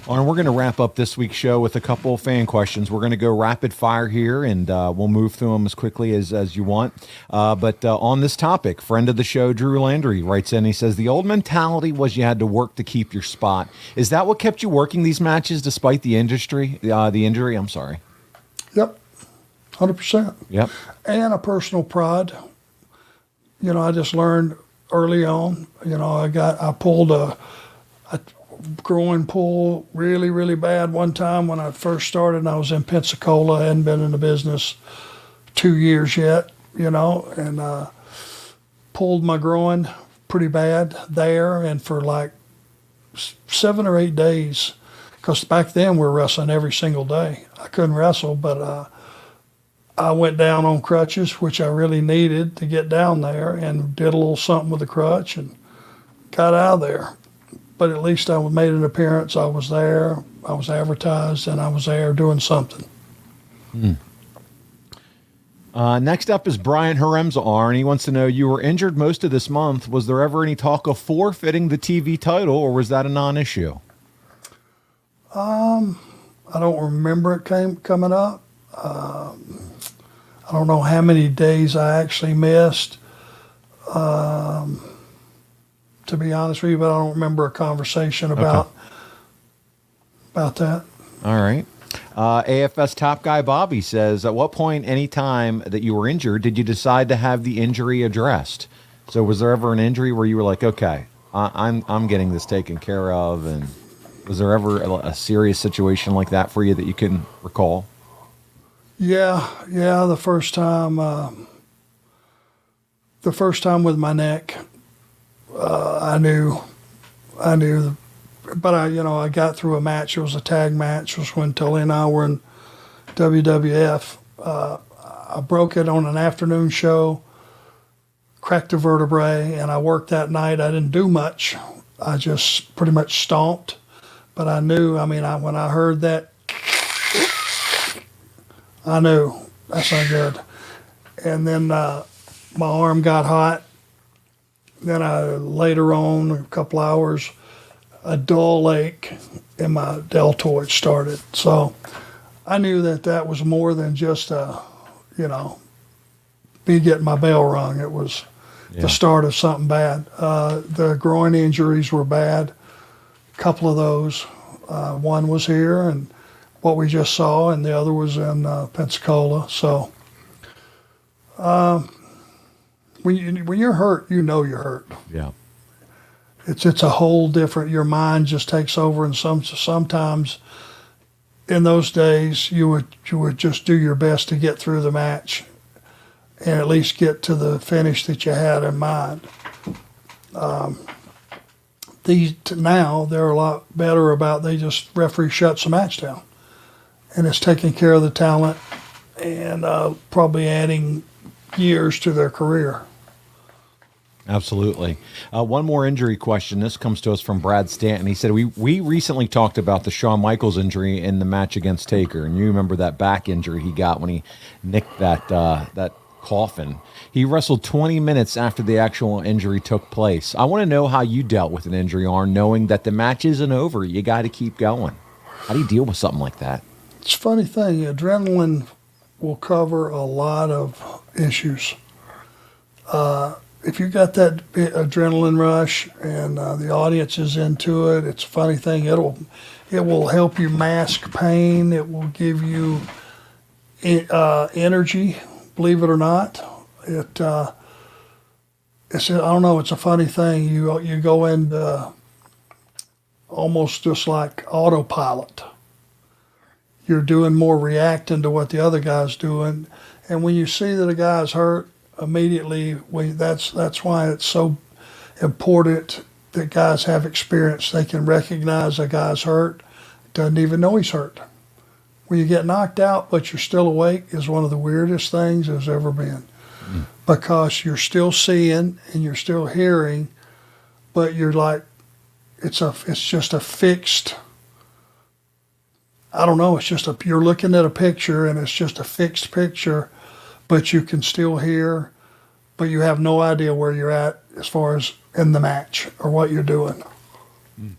And we're going to wrap up this week's show with a couple of fan questions. We're going to go rapid fire here, and we'll move through them as quickly as you want. But on this topic, friend of the show, Drew Landry, writes in, he says, the old mentality was you had to work to keep your spot. Is that what kept you working these matches despite the injury? I'm sorry. Yep, 100%. Yep. And a personal pride. I just learned early on, I pulled a groin pull really, really bad one time when I first started, and I was in Pensacola. I hadn't been in the business 2 years yet, and pulled my groin pretty bad there, and for like 7 or 8 days, because back then we were wrestling every single day. I couldn't wrestle, but I went down on crutches, which I really needed to get down there, and did a little something with the crutch and got out of there. But at least I made an appearance. I was there. I was advertised, and I was there doing something. Next up is Brian Haremza, and he wants to know, you were injured most of this month. Was there ever any talk of forfeiting the TV title, or was that a non-issue? I don't remember it coming up. I don't know how many days I actually missed. To be honest with you, but I don't remember a conversation about that. All right. AFS top guy Bobby says, at what point, any time that you were injured, did you decide to have the injury addressed? So was there ever an injury where you were like, okay, I'm getting this taken care of? And was there ever a serious situation like that for you that you can recall? Yeah. The first time with my neck, I knew, but I got through a match. It was a tag match. It was when Tully and I were in WWF. I broke it on an afternoon show, cracked a vertebrae, and I worked that night. I didn't do much. I just pretty much stomped, but I knew, when I heard that, I knew that's not good. And then my arm got hot. Then later on, a couple hours, a dull ache in my deltoid started. So I knew that was more than just me getting my bell rung. It was the start of something bad. The groin injuries were bad. A couple of those. One was here, and what we just saw, and the other was in Pensacola. So when you're hurt, you're hurt. Yeah. It's a whole different, your mind just takes over, and sometimes in those days you would just do your best to get through the match and at least get to the finish that you had in mind. Now they're a lot better about, they just referee shuts the match down, and it's taking care of the talent and probably adding years to their career. Absolutely. One more injury question. This comes to us from Brad Stanton. He said, we recently talked about the Shawn Michaels injury in the match against Taker, and you remember that back injury he got when he nicked that coffin. He wrestled 20 minutes after the actual injury took place. I want to know how you dealt with an injury, Arn, knowing that the match isn't over. You got to keep going. How do you deal with something like that? It's a funny thing. Adrenaline will cover a lot of issues. If you got that adrenaline rush and the audience is into it, it's a funny thing. It will help you mask pain. It will give you energy, believe it or not. It's I don't know. It's a funny thing. You go into almost just like autopilot. You're doing more reacting to what the other guy's doing, and when you see that a guy's hurt, immediately that's why it's so important that guys have experience. They can recognize a guy's hurt, doesn't even know he's hurt. When you get knocked out but you're still awake is one of the weirdest things there's ever been, because you're still seeing and you're still hearing, but you're like, it's just a fixed, I don't know, you're looking at a picture and it's just a fixed picture, but you can still hear, but you have no idea where you're at as far as in the match or what you're doing.